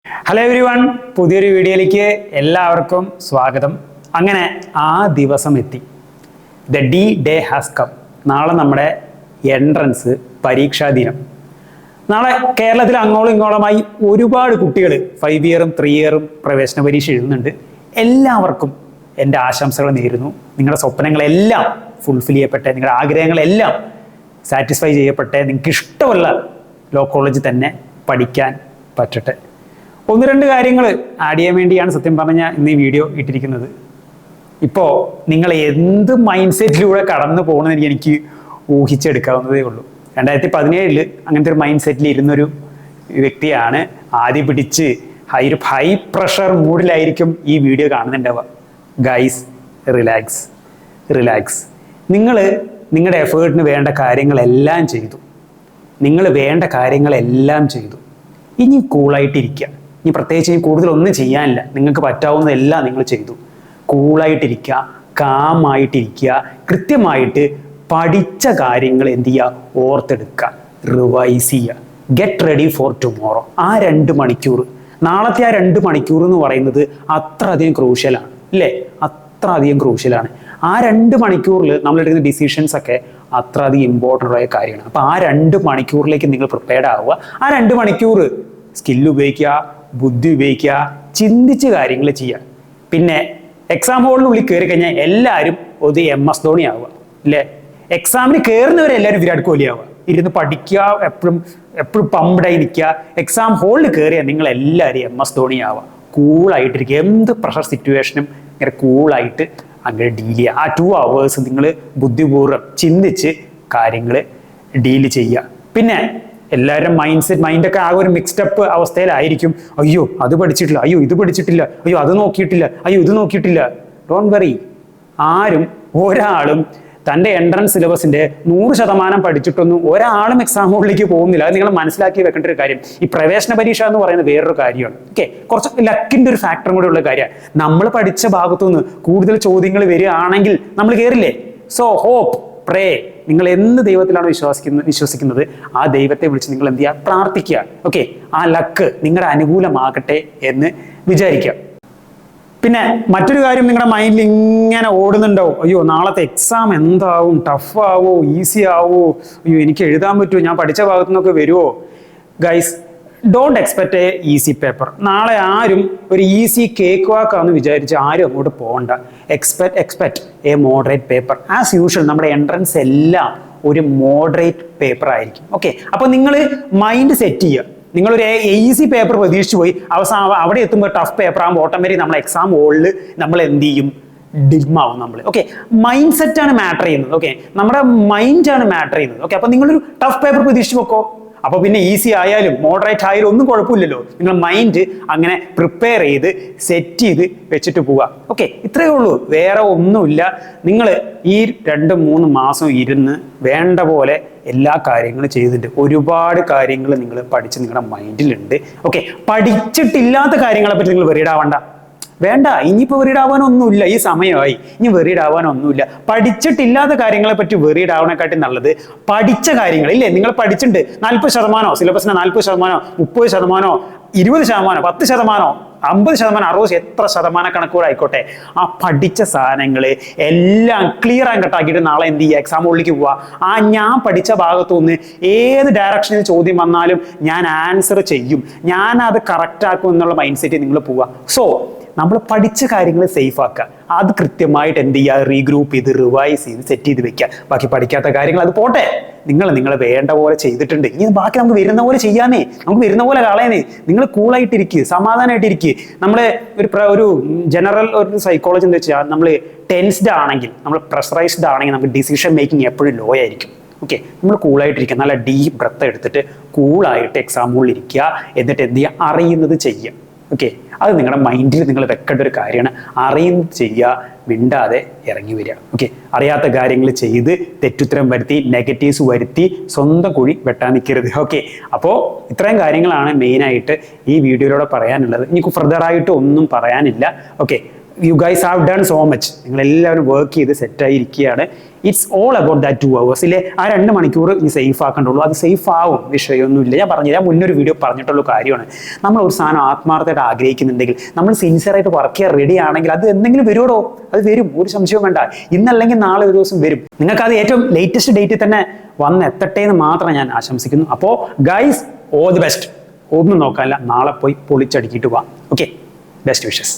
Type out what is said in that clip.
Hello every one, പുതിയൊരു വീഡിയോയിലേക്ക് എല്ലാവർക്കും സ്വാഗതം. അങ്ങനെ ആ ദിവസം എത്തി. The day has come. നാളെ നമ്മുടെ എൻട്രൻസ് പരീക്ഷാ ദിനം. നാളെ കേരളത്തിൽ അങ്ങോളം ഇങ്ങോളമായി ഒരുപാട് കുട്ടികൾ 5 ഇയറും 3 ഇയറും പ്രവേശന പരീക്ഷ എഴുതുന്നുണ്ട്. എല്ലാവർക്കും എൻ്റെ ആശംസകൾ നേരുന്നു. നിങ്ങളുടെ സ്വപ്നങ്ങളെല്ലാം ഫുൾഫിൽ ചെയ്യപ്പെട്ടെ, നിങ്ങളുടെ ആഗ്രഹങ്ങളെല്ലാം സാറ്റിസ്ഫൈ ചെയ്യപ്പെട്ടെ, നിങ്ങൾക്ക് ഇഷ്ടമുള്ള ലോ കോളേജിൽ തന്നെ പഠിക്കാൻ പറ്റട്ടെ. 1-2 കാര്യങ്ങൾ ആഡ് ചെയ്യാൻ വേണ്ടിയാണ് സത്യം പറഞ്ഞാൽ ഇന്ന് ഈ വീഡിയോ ഇട്ടിരിക്കുന്നത്. ഇപ്പോൾ നിങ്ങൾ എന്ത് മൈൻഡ് സെറ്റിലൂടെ കടന്നു പോകണമെന്ന് എനിക്ക് ഊഹിച്ചെടുക്കാവുന്നതേ ഉള്ളൂ. 2017 അങ്ങനത്തെ ഒരു മൈൻഡ് സെറ്റിൽ ഇരുന്നൊരു വ്യക്തിയാണ്. ആദ്യം പിടിച്ച് ഹൈ പ്രഷർ മൂഡിലായിരിക്കും ഈ വീഡിയോ കാണുന്നുണ്ടാവുക. Guys, relax. നിങ്ങൾ നിങ്ങളുടെ എഫേർട്ടിന് വേണ്ട കാര്യങ്ങളെല്ലാം ചെയ്തു. ഇനി കൂളായിട്ടിരിക്കുക. ഇനി പ്രത്യേകിച്ച് കൂടുതലൊന്നും ചെയ്യാനില്ല. നിങ്ങൾക്ക് പറ്റാവുന്നതെല്ലാം നിങ്ങൾ ചെയ്തു. കൂളായിട്ടിരിക്കുക, കാമായിട്ടിരിക്കുക, കൃത്യമായിട്ട് പഠിച്ച കാര്യങ്ങൾ എന്ത് ചെയ്യുക, ഓർത്തെടുക്കുക, റിവൈസ് ചെയ്യുക. Get ready for tomorrow. ആ 2 മണിക്കൂർ, നാളത്തെ ആ 2 മണിക്കൂർ എന്ന് പറയുന്നത് അത്ര അധികം ക്രൂഷ്യലാണ്, അല്ലേ? അത്ര അധികം ക്രൂഷ്യലാണ്. ആ 2 മണിക്കൂറിൽ നമ്മളെടുക്കുന്ന ഡിസിഷൻസ് ഒക്കെ അത്ര അധികം ഇമ്പോർട്ടൻ്റ് ആയ കാര്യമാണ്. അപ്പോൾ ആ 2 മണിക്കൂറിലേക്ക് നിങ്ങൾ പ്രിപ്പയർഡ് ആവുക. ആ 2 മണിക്കൂർ സ്കില്ല് ഉപയോഗിക്കുക, ബുദ്ധി ഉപയോഗിക്കുക, ചിന്തിച്ച് കാര്യങ്ങൾ ചെയ്യുക. പിന്നെ എക്സാം ഹോളിനുള്ളിൽ കയറി കഴിഞ്ഞാൽ എല്ലാവരും ഒരു MS ധോണി ആവുക, അല്ലേ? എക്സാമിന് കയറുന്നവരെല്ലാവരും വിരാട് കോഹ്ലി ആവുക. ഇരുന്ന് പഠിക്കുക, എപ്പോഴും പമ്പ്ഡായി നിൽക്കുക. എക്സാം ഹോളിൽ കയറിയാൽ നിങ്ങൾ എല്ലാവരും MS ധോണി ആവുക. കൂളായിട്ടിരിക്കുക. എന്ത് പ്രഷർ സിറ്റുവേഷനും ഇങ്ങനെ കൂളായിട്ട് അങ്ങനെ ഡീൽ ചെയ്യുക. ആ 2 hours നിങ്ങൾ ബുദ്ധിപൂർവ്വം ചിന്തിച്ച് കാര്യങ്ങൾ ഡീൽ ചെയ്യുക. പിന്നെ എല്ലാവരും മൈൻഡൊക്കെ ആകെ ഒരു മിക്സ്ഡപ്പ് അവസ്ഥയിലായിരിക്കും. അയ്യോ അത് പഠിച്ചിട്ടില്ല, അയ്യോ ഇത് പഠിച്ചിട്ടില്ല, അയ്യോ അത് നോക്കിയിട്ടില്ല, അയ്യോ ഇത് നോക്കിയിട്ടില്ല. Don't worry. ഒരാളും തൻ്റെ എൻട്രൻസ് സിലബസിന്റെ 100% പഠിച്ചിട്ടൊന്നും ഒരാളും എക്സാം ഹോളിലേക്ക് പോകുന്നില്ല. അത് നിങ്ങൾ മനസ്സിലാക്കി വെക്കേണ്ട ഒരു കാര്യം. ഈ പ്രവേശന പരീക്ഷ എന്ന് പറയുന്നത് വേറൊരു കാര്യമാണ്. ഓക്കെ, കുറച്ച് ലക്കിന്റെ ഒരു ഫാക്ടറും കൂടെ ഉള്ള കാര്യമാണ്. നമ്മൾ പഠിച്ച ഭാഗത്തുനിന്ന് കൂടുതൽ ചോദ്യങ്ങൾ വരികയാണെങ്കിൽ നമ്മൾ കയറില്ലേ? സോ ഹോപ്പ്, പ്രേ. നിങ്ങൾ എന്ത് ദൈവത്തിലാണോ വിശ്വസിക്കുന്നത് ആ ദൈവത്തെ വിളിച്ച് നിങ്ങൾ എന്ത് ചെയ്യുക, പ്രാർത്ഥിക്കുക. ഓക്കെ, ആ ലക്ക് നിങ്ങളുടെ അനുകൂലമാകട്ടെ എന്ന് വിചാരിക്കുക. പിന്നെ മറ്റൊരു കാര്യം നിങ്ങളുടെ മൈൻഡിൽ ഇങ്ങനെ ഓടുന്നുണ്ടാവും. അയ്യോ നാളത്തെ എക്സാം എന്താവും, ടഫ് ആവോ, ഈസി ആവോ, അയ്യോ എനിക്ക് എഴുതാൻ പറ്റുമോ, ഞാൻ പഠിച്ച ഭാഗത്തു നിന്നൊക്കെ വരുമോ? Guys, don't expect A easy paper. നാളെ ആരും ഒരു ഈസി കേക്ക് വാക്കാന്ന് വിചാരിച്ച് ആരും അങ്ങോട്ട് പോകണ്ട. Expect A moderate paper. As usual നമ്മുടെ എൻട്രൻസ് എല്ലാം ഒരു മോഡറേറ്റ് പേപ്പർ ആയിരിക്കും. ഓക്കെ, അപ്പൊ നിങ്ങൾ മൈൻഡ് സെറ്റ് ചെയ്യുക. നിങ്ങളൊരു ഈസി പേപ്പർ പ്രതീക്ഷിച്ചു പോയി അവസാനം അവിടെ എത്തുമ്പോൾ ടഫ് പേപ്പർ ആകുമ്പോൾ ഓട്ടോമാറ്റിക് നമ്മളെ എക്സാം ഹോളിൽ നമ്മൾ എന്ത് ചെയ്യും, ഡിമാവും നമ്മൾ. ഓക്കെ, മൈൻഡ് സെറ്റാണ് മാറ്റർ ചെയ്യുന്നത്. ഓക്കെ, നമ്മുടെ മൈൻഡാണ് മാറ്റർ ചെയ്യുന്നത്. ഓക്കെ, അപ്പൊ നിങ്ങളൊരു ടഫ് പേപ്പർ പ്രതീക്ഷിച്ച് വെക്കോ. അപ്പൊ പിന്നെ ഈസി ആയാലും മോഡറേറ്റ് ആയാലും ഒന്നും കുഴപ്പമില്ലല്ലോ. നിങ്ങൾ മൈൻഡ് അങ്ങനെ പ്രിപ്പയർ ചെയ്ത് സെറ്റ് ചെയ്ത് വെച്ചിട്ട് പോവുക. ഓക്കെ, ഇത്രയേ ഉള്ളൂ, വേറെ ഒന്നുമില്ല. നിങ്ങൾ ഈ 2-3 മാസം ഇരുന്ന് വേണ്ട പോലെ എല്ലാ കാര്യങ്ങളും ചെയ്തിട്ടുണ്ട്. ഒരുപാട് കാര്യങ്ങൾ നിങ്ങൾ പഠിച്ച് നിങ്ങളുടെ മൈൻഡിലുണ്ട്. ഓക്കെ, പഠിച്ചിട്ടില്ലാത്ത കാര്യങ്ങളെ പറ്റി നിങ്ങൾ വെറിയിടാവണ്ട. വേണ്ട, ഇനിയിപ്പോൾ വെറിയിടാവാനൊന്നുമില്ല. ഈ സമയമായി, ഇനി വെറിയിടാവാനൊന്നുമില്ല. പഠിച്ചിട്ടില്ലാത്ത കാര്യങ്ങളെ പറ്റി വെറിയിടാവണേക്കാട്ടി നല്ലത് പഠിച്ച കാര്യങ്ങൾ ഇല്ലേ. നിങ്ങൾ പഠിച്ചിട്ടുണ്ട് 40% സിലബസിന് 40%, 30%, 20%, 10%, 50%, 60%, എത്ര ശതമാനം കണക്കുകൂടെ ആയിക്കോട്ടെ, ആ പഠിച്ച സാധനങ്ങൾ എല്ലാം ക്ലിയർ ആൻഡ് കട്ടാക്കിയിട്ട് നാളെ എന്ത് ചെയ്യുക, എക്സാം ഹോളിലേക്ക് പോവുക. ആ ഞാൻ പഠിച്ച ഭാഗത്തുനിന്ന് ഏത് ഡയറക്ഷനിൽ ചോദ്യം വന്നാലും ഞാൻ ആൻസർ ചെയ്യും, ഞാൻ അത് കറക്റ്റ് ആക്കും എന്നുള്ള മൈൻഡ് സെറ്റ് നിങ്ങൾ പോവുക. സോ നമ്മൾ പഠിച്ച കാര്യങ്ങൾ സേഫ് ആക്കുക. അത് കൃത്യമായിട്ട് എന്ത് ചെയ്യുക, റീഗ്രൂപ്പ് ചെയ്ത് റിവൈസ് ചെയ്ത് സെറ്റ് ചെയ്ത് വെക്കുക. ബാക്കി പഠിക്കാത്ത കാര്യങ്ങൾ അത് പോട്ടെ, നിങ്ങൾ വേണ്ട പോലെ ചെയ്തിട്ടുണ്ട്. ഇനി ബാക്കി നമുക്ക് വരുന്ന പോലെ ചെയ്യാനേ, നമുക്ക് വരുന്ന പോലെ കളയാനേ. നിങ്ങൾ കൂളായിട്ടിരിക്കുക, സമാധാനമായിട്ടിരിക്കുക. നമ്മളെ ഒരു ജനറൽ ഒരു സൈക്കോളജി എന്ന് വെച്ചാൽ നമ്മൾ ടെൻസ്ഡ് ആണെങ്കിൽ, നമ്മൾ പ്രഷറൈസ്ഡ് ആണെങ്കിൽ നമുക്ക് ഡിസിഷൻ മേക്കിംഗ് എപ്പോഴും ലോ ആയിരിക്കും. ഓക്കെ, നമ്മൾ കൂളായിട്ടിരിക്കുക, നല്ല ഡീപ്പ് ബ്രത്ത് എടുത്തിട്ട് കൂളായിട്ട് എക്സാം ഹോളിൽ ഇരിക്കുക. എന്നിട്ട് എന്ത് ചെയ്യുക, അറിയുന്നത് ചെയ്യുക. ഓക്കെ, അത് നിങ്ങളുടെ മൈൻഡിൽ നിങ്ങൾ വെക്കേണ്ട ഒരു കാര്യമാണ്. അറിയുന്നത് ചെയ്യുക, മിണ്ടാതെ ഇറങ്ങി വരിക. ഓക്കെ, അറിയാത്ത കാര്യങ്ങൾ ചെയ്ത് തെറ്റുത്തരം വരുത്തി നെഗറ്റീവ്സ് വരുത്തി സ്വന്തം കുഴി വെട്ടാൻ നിൽക്കരുത്. ഓക്കെ, അപ്പോൾ ഇത്രയും കാര്യങ്ങളാണ് മെയിനായിട്ട് ഈ വീഡിയോയിലൂടെ പറയാനുള്ളത്. ഇനി ഫർദറായിട്ട് ഒന്നും പറയാനില്ല. Okay, you guys have done so much. നിങ്ങളെല്ലാവരും വർക്ക് ചെയ്ത് സെറ്റായി ഇരിക്കുകയാണ്. It's all about that 2 hours ഇല്ലേ. ആ 2 മണിക്കൂർ ഇനി സേഫ് ആക്കണ്ടുള്ളൂ. അത് സേഫ് ആവും, വിഷയമൊന്നുമില്ല. ഞാൻ മുന്നൊരു വീഡിയോ പറഞ്ഞിട്ടുള്ള കാര്യമാണ്. നമ്മൾ ഒരു സാധനം ആത്മാർത്ഥമായിട്ട് ആഗ്രഹിക്കുന്നുണ്ടെങ്കിൽ, നമ്മൾ സിൻസിയറായിട്ട് വർക്ക് ചെയ്യാൻ റെഡി ആണെങ്കിൽ അത് എന്തെങ്കിലും വരുമോ? അത് വരും, ഒരു സംശയവും വേണ്ട. ഇന്നല്ലെങ്കിൽ നാളെ ഒരു ദിവസം വരും. നിങ്ങൾക്ക് അത് ഏറ്റവും ലേറ്റസ്റ്റ് ഡേറ്റിൽ തന്നെ വന്നെത്തട്ടെ എന്ന് മാത്രം ഞാൻ ആശംസിക്കുന്നു. അപ്പോൾ ഗൈസ്, ഓൾ ദി ബെസ്റ്റ്. ഒന്നും നോക്കാനില്ല, നാളെ പോയി പൊളിച്ചടുക്കിയിട്ട് പോവാം. Okay, best wishes.